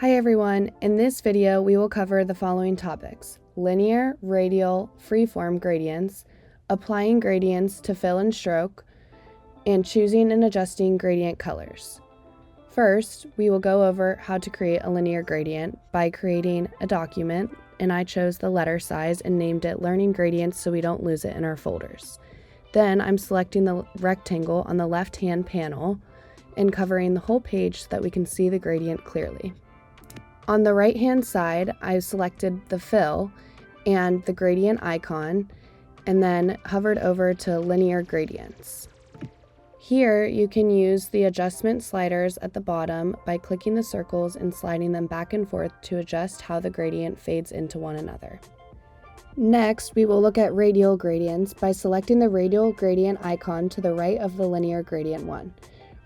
Hi everyone, in this video we will cover the following topics: linear, radial, freeform gradients, applying gradients to fill and stroke, and choosing and adjusting gradient colors. First, we will go over how to create a linear gradient by creating a document, and I chose the letter size and named it Learning Gradients so we don't lose it in our folders. Then I'm selecting the rectangle on the left-hand panel and covering the whole page so that we can see the gradient clearly. On the right-hand side, I've selected the fill and the gradient icon, and then hovered over to linear gradients. Here, you can use the adjustment sliders at the bottom by clicking the circles and sliding them back and forth to adjust how the gradient fades into one another. Next, we will look at radial gradients by selecting the radial gradient icon to the right of the linear gradient one.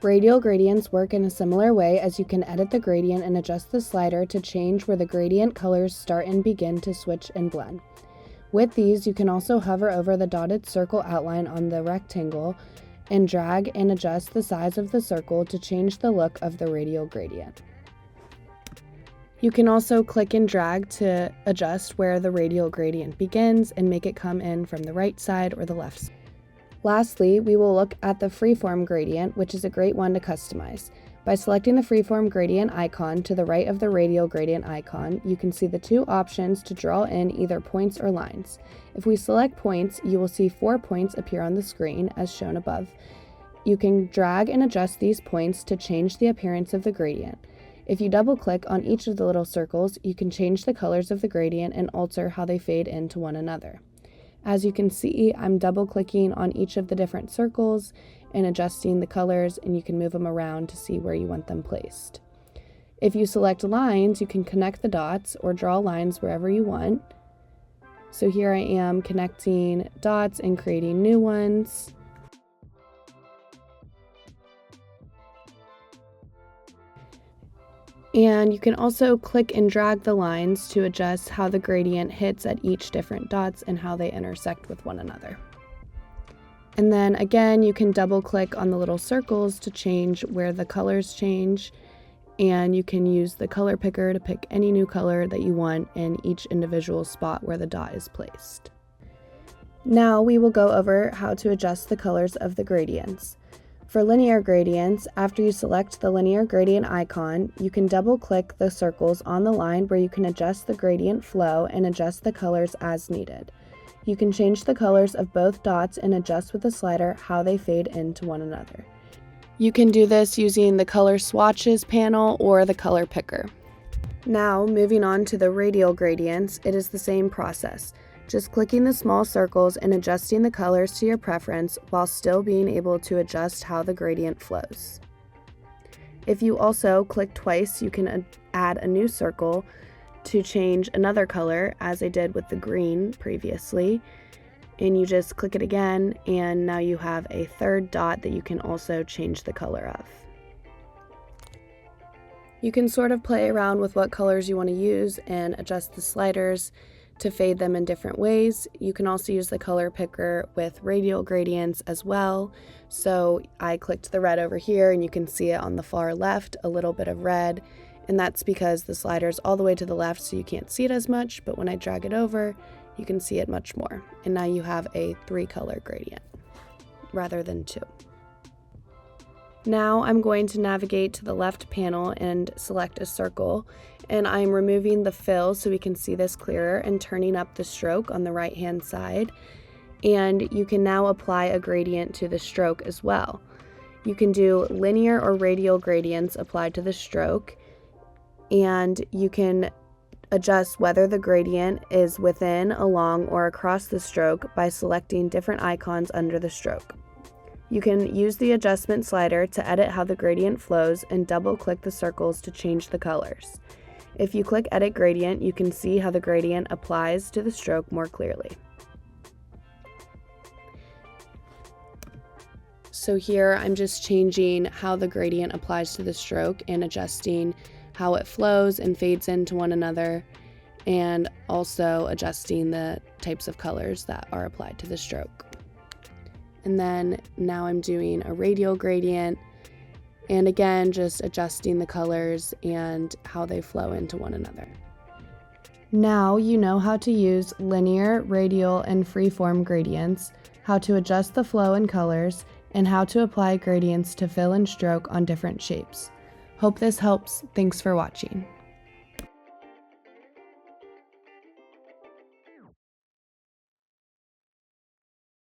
Radial gradients work in a similar way, as you can edit the gradient and adjust the slider to change where the gradient colors start and begin to switch and blend. With these, you can also hover over the dotted circle outline on the rectangle and drag and adjust the size of the circle to change the look of the radial gradient. You can also click and drag to adjust where the radial gradient begins and make it come in from the right side or the left side. Lastly, we will look at the freeform gradient, which is a great one to customize. By selecting the freeform gradient icon to the right of the radial gradient icon, you can see the two options to draw in either points or lines. If we select points, you will see 4 points appear on the screen as shown above. You can drag and adjust these points to change the appearance of the gradient. If you double-click on each of the little circles, you can change the colors of the gradient and alter how they fade into one another. As you can see, I'm double-clicking on each of the different circles and adjusting the colors, and you can move them around to see where you want them placed. If you select lines, you can connect the dots or draw lines wherever you want. So here I am connecting dots and creating new ones. And you can also click and drag the lines to adjust how the gradient hits at each different dots and how they intersect with one another. And then again, you can double click on the little circles to change where the colors change, and you can use the color picker to pick any new color that you want in each individual spot where the dot is placed. Now we will go over how to adjust the colors of the gradients. For linear gradients, after you select the linear gradient icon, you can double-click the circles on the line where you can adjust the gradient flow and adjust the colors as needed. You can change the colors of both dots and adjust with the slider how they fade into one another. You can do this using the color swatches panel or the color picker. Now, moving on to the radial gradients, it is the same process. Just clicking the small circles and adjusting the colors to your preference while still being able to adjust how the gradient flows. If you also click twice, you can add a new circle to change another color, as I did with the green previously. And you just click it again, and now you have a third dot that you can also change the color of. You can sort of play around with what colors you want to use and adjust the sliders to fade them in different ways. You can also use the color picker with radial gradients as well. So I clicked the red over here, and you can see it on the far left, a little bit of red, and that's because the slider's all the way to the left, so you can't see it as much, but when I drag it over, you can see it much more. And now you have a 3-color gradient rather than 2. Now I'm going to navigate to the left panel and select a circle, and I'm removing the fill so we can see this clearer and turning up the stroke on the right hand side. And you can now apply a gradient to the stroke as well. You can do linear or radial gradients applied to the stroke, and you can adjust whether the gradient is within, along, or across the stroke by selecting different icons under the stroke. You can use the adjustment slider to edit how the gradient flows and double-click the circles to change the colors. If you click Edit Gradient, you can see how the gradient applies to the stroke more clearly. So here I'm just changing how the gradient applies to the stroke and adjusting how it flows and fades into one another, and also adjusting the types of colors that are applied to the stroke. And then now I'm doing a radial gradient, And again, just adjusting the colors and how they flow into one another. Now you know how to use linear, radial, and freeform gradients, how to adjust the flow and colors, and how to apply gradients to fill and stroke on different shapes. Hope this helps. Thanks for watching.